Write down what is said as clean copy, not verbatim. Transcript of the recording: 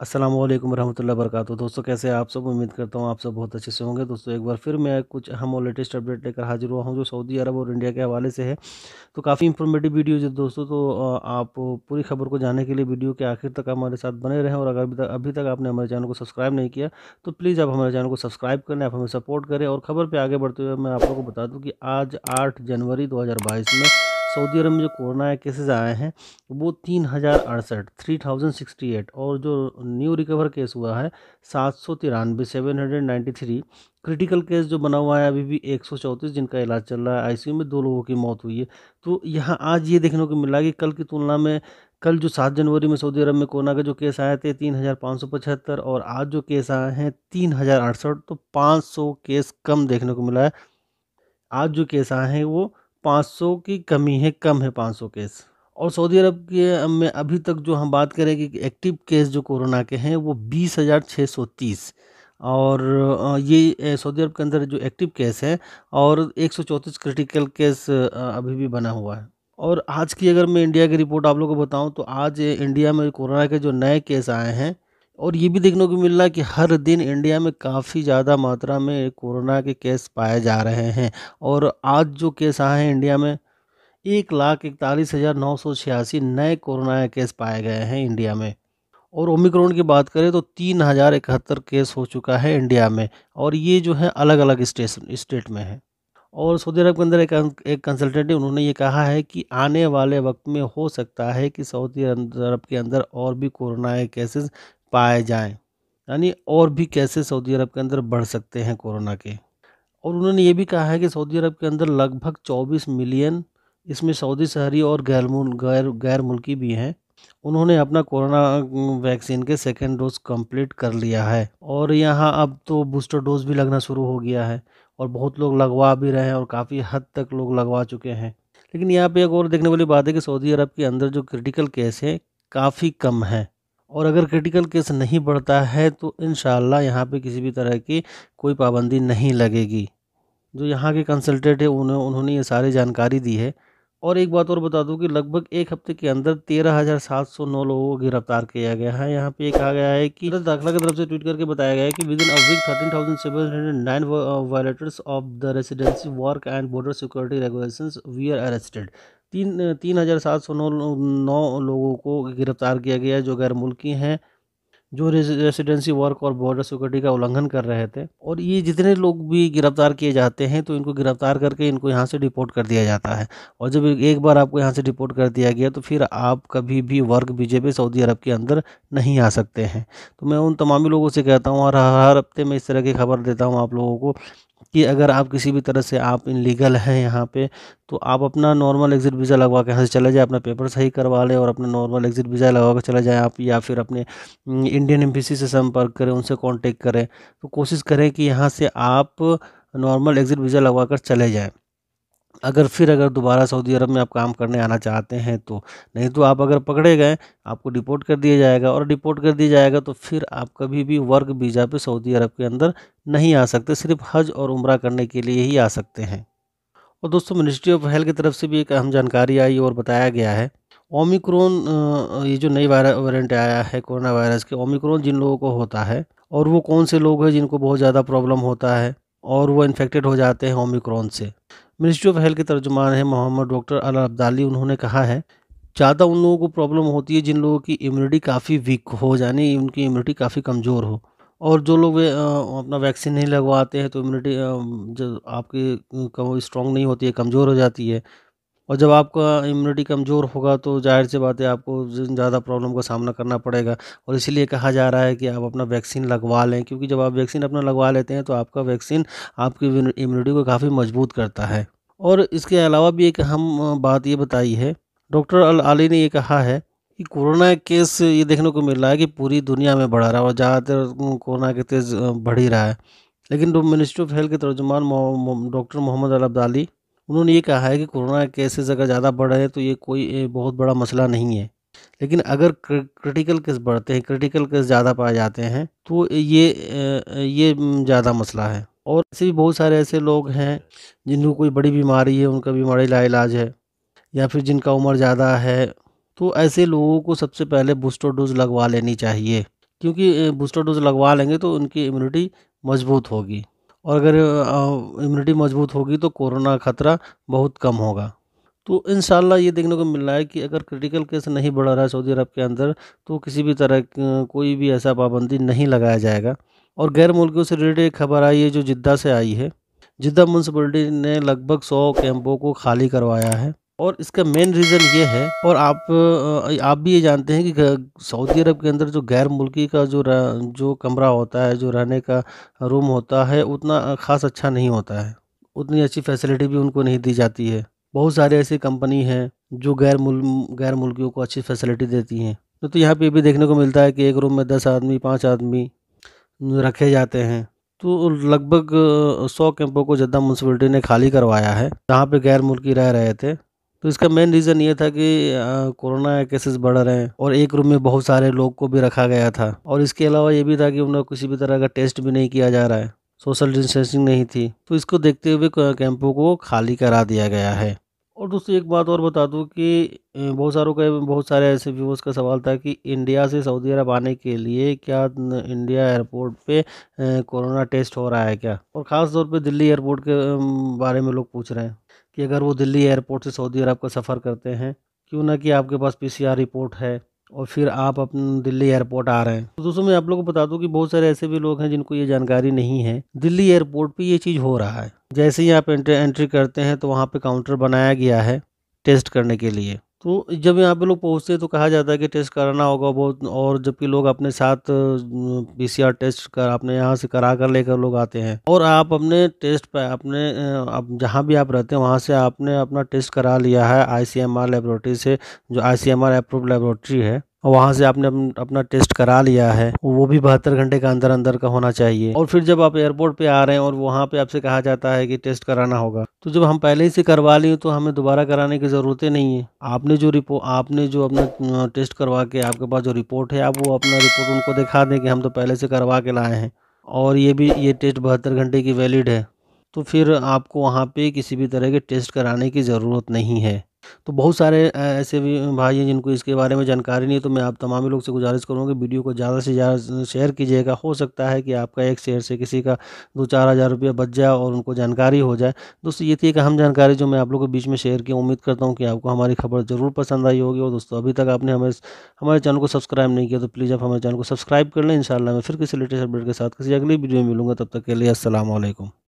अस्सलाम वालेकुम रहमतुल्लाहि वबरकातुहू। दोस्तों कैसे हैं आप सब? उम्मीद करता हूँ आप सब बहुत अच्छे से होंगे। दोस्तों एक बार फिर मैं कुछ अहम और लेटेस्ट अपडेट लेकर हाजिर हुआ हूँ जो सऊदी अरब और इंडिया के हवाले से है। तो काफ़ी इंफॉर्मेटिव वीडियो है दोस्तों। तो आप पूरी खबर को जानने के लिए वीडियो के आखिर तक हमारे साथ बने रहें। और अगर अभी तक आपने हमारे चैनल को सब्सक्राइब नहीं किया तो प्लीज़ आप हमारे चैनल को सब्सक्राइब करें, आप हमें सपोर्ट करें। और खबर पे आगे बढ़ते हुए मैं आप लोगों को बता दूं कि आज 8 जनवरी 2022 में सऊदी अरब में जो कोरोना के केसेस आए हैं वो 3068 और जो न्यू रिकवर केस हुआ है 793 793। क्रिटिकल केस जो बना हुआ है अभी भी 134 जिनका इलाज चल रहा है। आईसीयू में 2 लोगों की मौत हुई है। तो यहाँ आज ये देखने को मिला कि कल की तुलना में कल जो 7 जनवरी में सऊदी अरब में कोरोना के जो केस आए थे 3575 और आज जो केस आए हैं 3068, तो 500 केस कम देखने को मिला है। आज जो केस आए हैं वो 500 की कमी है, कम है 500 केस। और सऊदी अरब के में अभी तक जो हम बात करें कि एक्टिव केस जो कोरोना के हैं वो 20,630। और ये सऊदी अरब के अंदर जो एक्टिव केस है और 134 क्रिटिकल केस अभी भी बना हुआ है। और आज की अगर मैं इंडिया की रिपोर्ट आप लोगों को बताऊं तो आज इंडिया में कोरोना के जो नए केस आए हैं और ये भी देखने को मिल रहा है कि हर दिन इंडिया में काफ़ी ज़्यादा मात्रा में कोरोना के केस पाए जा रहे हैं। और आज जो केस आए हैं इंडिया में 1,41,986 नए कोरोना के केस पाए गए हैं इंडिया में। और ओमिक्रॉन की बात करें तो 3,071 केस हो चुका है इंडिया में। और ये जो है अलग अलग स्टेट में है। और सऊदी अरब के अंदर एक कंसल्टेंट है, उन्होंने ये कहा है कि आने वाले वक्त में हो सकता है कि सऊदी अरब के अंदर और भी कोरोना के केसेस पाए जाएं, यानी और भी केसेस सऊदी अरब के अंदर बढ़ सकते हैं कोरोना के। और उन्होंने ये भी कहा है कि सऊदी अरब के अंदर लगभग 24 मिलियन, इसमें सऊदी शहरी और गैर मुल्की भी हैं, उन्होंने अपना कोरोना वैक्सीन के सेकेंड डोज कंप्लीट कर लिया है। और यहाँ अब तो बूस्टर डोज भी लगना शुरू हो गया है और बहुत लोग लगवा भी रहे हैं और काफ़ी हद तक लोग लगवा चुके हैं। लेकिन यहाँ पे एक और देखने वाली बात है कि सऊदी अरब के अंदर जो क्रिटिकल केस है काफ़ी कम है। और अगर क्रिटिकल केस नहीं बढ़ता है तो इंशाल्लाह यहाँ पे किसी भी तरह की कोई पाबंदी नहीं लगेगी। जो यहाँ के कंसल्टेंट है उन्होंने ये सारी जानकारी दी है। और एक बात और बता दूं कि लगभग एक हफ्ते के अंदर 13,709 लोगों को गिरफ्तार किया गया है। यहाँ पे कहा गया है कि दाखिला की तरफ से ट्वीट करके बताया गया है कि within a week 13,709 violators of the residency work and border security regulations we are arrested. 3,709 लोगों को गिरफ्तार किया गया है जो गैर मुल्की हैं, जो रेसिडेंसी वर्क और बॉर्डर सिक्योरिटी का उल्लंघन कर रहे थे। और ये जितने लोग भी गिरफ्तार किए जाते हैं तो इनको गिरफ्तार करके इनको यहाँ से डिपोर्ट कर दिया जाता है। और जब एक बार आपको यहाँ से डिपोर्ट कर दिया गया तो फिर आप कभी भी वर्क वीजे पे सऊदी अरब के अंदर नहीं आ सकते हैं। तो मैं उन तमामी लोगों से कहता हूँ और हर हफ्ते में इस तरह की खबर देता हूँ आप लोगों को कि अगर आप किसी भी तरह से आप इनलीगल हैं यहाँ पे तो आप अपना नॉर्मल एग्ज़िट वीज़ा लगवा के यहाँ से चले जाएँ, अपना पेपर सही करवा लें और अपना नॉर्मल एग्ज़िट वीज़ा लगवा के चले जाएँ आप, या फिर अपने इंडियन एम्बेसी से संपर्क करें, उनसे कांटेक्ट करें। तो कोशिश करें कि यहाँ से आप नॉर्मल एग्ज़िट वीज़ा लगवा कर चले जाएँ। अगर दोबारा सऊदी अरब में आप काम करने आना चाहते हैं तो। नहीं तो आप अगर पकड़े गए आपको डिपोर्ट कर दिया जाएगा और डिपोर्ट कर दिया जाएगा तो फिर आप कभी भी वर्क वीज़ा पे सऊदी अरब के अंदर नहीं आ सकते, सिर्फ हज और उम्रा करने के लिए ही आ सकते हैं। और दोस्तों मिनिस्ट्री ऑफ हेल्थ की तरफ से भी एक अहम जानकारी आई और बताया गया है ओमिक्रॉन, ये जो नई वेरिएंट आया है कोरोना वायरस के, ओमिक्रॉन जिन लोगों को होता है और वो कौन से लोग हैं जिनको बहुत ज़्यादा प्रॉब्लम होता है और वो इन्फेक्टेड हो जाते हैं ओमिक्रॉन से। मिनिस्ट्री ऑफ हेल्थ के तर्जुमान है मोहम्मद डॉक्टर अल अब्दाली, उन्होंने कहा है ज़्यादा उन लोगों को प्रॉब्लम होती है जिन लोगों की इम्यूनिटी काफ़ी वीक हो, यानी उनकी इम्यूनिटी काफ़ी कमज़ोर हो। और जो लोग अपना वैक्सीन नहीं लगवाते हैं तो इम्यूनिटी जो आपकी स्ट्रॉन्ग नहीं होती है, कमज़ोर हो जाती है। और जब आपका इम्यूनिटी कमज़ोर होगा तो ज़ाहिर सी बात है आपको ज़्यादा प्रॉब्लम का सामना करना पड़ेगा। और इसीलिए कहा जा रहा है कि आप अपना वैक्सीन लगवा लें, क्योंकि जब आप वैक्सीन अपना लगवा लेते हैं तो आपका वैक्सीन आपकी इम्यूनिटी को काफ़ी मजबूत करता है। और इसके अलावा भी एक अहम बात ये बताई है, डॉक्टर अल आली ने ये कहा है कि कोरोना केस ये देखने को मिल रहा है कि पूरी दुनिया में बढ़ा रहा है और ज़्यादातर कोरोना के केस बढ़ ही रहा है। लेकिन जो मिनिस्ट्री ऑफ हेल्थ के तर्जुमान डॉक्टर मोहम्मद अल अब्दाली, उन्होंने ये कहा है कि कोरोना केसेस अगर ज़्यादा बढ़ रहे हैं तो ये कोई बहुत बड़ा मसला नहीं है। लेकिन अगर क्रिटिकल केस बढ़ते हैं, क्रिटिकल केस ज़्यादा पाए जाते हैं तो ये ज़्यादा मसला है। और ऐसे भी बहुत सारे ऐसे लोग हैं जिनको कोई बड़ी बीमारी है, उनका बीमारी लाइलाज है, या फिर जिनका उम्र ज़्यादा है, तो ऐसे लोगों को सबसे पहले बूस्टर डोज़ लगवा लेनी चाहिए। क्योंकि बूस्टर डोज़ लगवा लेंगे तो उनकी इम्यूनिटी मज़बूत होगी, और अगर इम्यूनिटी मज़बूत होगी तो कोरोना खतरा बहुत कम होगा। तो इंशाल्लाह ये देखने को मिल रहा है कि अगर क्रिटिकल केस नहीं बढ़ रहा है सऊदी अरब के अंदर, तो किसी भी तरह कोई भी ऐसा पाबंदी नहीं लगाया जाएगा। और गैर मुल्कियों से रिलेटेड एक खबर आई है जो जिद्दा से आई है। जिद्दा म्यूनसिपैलिटी ने लगभग 100 कैंपों को खाली करवाया है, और इसका मेन रीज़न ये है, और आप भी ये जानते हैं कि सऊदी अरब के अंदर जो गैर मुल्की का जो कमरा होता है, जो रहने का रूम होता है, उतना ख़ास अच्छा नहीं होता है। उतनी अच्छी फैसिलिटी भी उनको नहीं दी जाती है। बहुत सारे ऐसी कंपनी हैं जो गैर मुल्कियों को अच्छी फैसिलिटी देती हैं। तो यहाँ पे भी देखने को मिलता है कि एक रूम में 10 आदमी, 5 आदमी रखे जाते हैं। तो लगभग 100 कैंपों को जद्दा म्यूनसिपैलिटी ने खाली करवाया है, जहाँ पे गैर मुल्की रह रहे थे। तो इसका मेन रीज़न ये था कि कोरोना केसेस बढ़ रहे हैं, और एक रूम में बहुत सारे लोग को भी रखा गया था, और इसके अलावा ये भी था कि उन्हें किसी भी तरह का टेस्ट भी नहीं किया जा रहा है, सोशल डिस्टेंसिंग नहीं थी। तो इसको देखते हुए कैंपों को खाली करा दिया गया है। और दूसरी एक बात और बता दूं कि बहुत सारे ऐसे व्यूअर्स का सवाल था कि इंडिया से सऊदी अरब आने के लिए क्या इंडिया एयरपोर्ट पे कोरोना टेस्ट हो रहा है क्या? और ख़ास तौर पे दिल्ली एयरपोर्ट के बारे में लोग पूछ रहे हैं कि अगर वो दिल्ली एयरपोर्ट से सऊदी अरब का सफ़र करते हैं, क्यों ना कि आपके पास पीसीआर रिपोर्ट है और फिर आप अपन दिल्ली एयरपोर्ट आ रहे हैं। तो दोस्तों मैं आप लोगों को बता दूं कि बहुत सारे ऐसे भी लोग हैं जिनको ये जानकारी नहीं है। दिल्ली एयरपोर्ट पे ये चीज़ हो रहा है। जैसे ही आप एंट्री करते हैं तो वहाँ पे काउंटर बनाया गया है टेस्ट करने के लिए। तो जब यहाँ पे लोग पहुँचते हैं तो कहा जाता है कि टेस्ट कराना होगा बहुत, और जबकि लोग अपने साथ पीसीआर टेस्ट कर अपने यहाँ से करा कर लेकर लोग आते हैं, और आप अपने टेस्ट पे अब जहाँ भी आप रहते हैं वहाँ से आपने अपना टेस्ट करा लिया है आईसीएमआर लेबोरेटरी से, जो आईसीएमआर अप्रूव्ड लेबोरेटरी है, और वहाँ से आपने अपना टेस्ट करा लिया है, वो भी 72 घंटे का अंदर अंदर का होना चाहिए। और फिर जब आप एयरपोर्ट पे आ रहे हैं और वहाँ पे आपसे कहा जाता है कि टेस्ट कराना होगा, तो जब हम पहले ही से करवा लिए तो हमें दोबारा कराने की ज़रूरत ही नहीं है। आपने जो अपना टेस्ट करवा के आपके पास जो रिपोर्ट है, आप वो अपना रिपोर्ट उनको दिखा दें कि हम तो पहले से करवा के लाए हैं, और ये टेस्ट 72 घंटे की वैलिड है। तो फिर आपको वहाँ पे किसी भी तरह के टेस्ट कराने की ज़रूरत नहीं है। तो बहुत सारे ऐसे भी भाई हैं जिनको इसके बारे में जानकारी नहीं है, तो मैं आप तमाम लोग से गुजारिश करूँगा कि वीडियो को ज़्यादा से ज़्यादा शेयर कीजिएगा। हो सकता है कि आपका एक शेयर से किसी का 2-4 हज़ार रुपया बच जाए और उनको जानकारी हो जाए। दोस्तों ये थी एक अहम जानकारी जो मैं आप लोगों के बीच में शेयर की। उम्मीद करता हूँ कि आपको हमारी खबर ज़रूर पसंद आई होगी। और दोस्तों अभी तक आपने हमारे चैनल को सब्सक्राइब नहीं किया तो प्लीज़ आप हमारे चैनल को सब्सक्राइब कर लें। इंशाल्लाह मैं फिर किसी लेटेस्ट अपडेट के साथ किसी अगली वीडियो में मिलूँगा। तब तक के लिए अस्सलाम वालेकुम।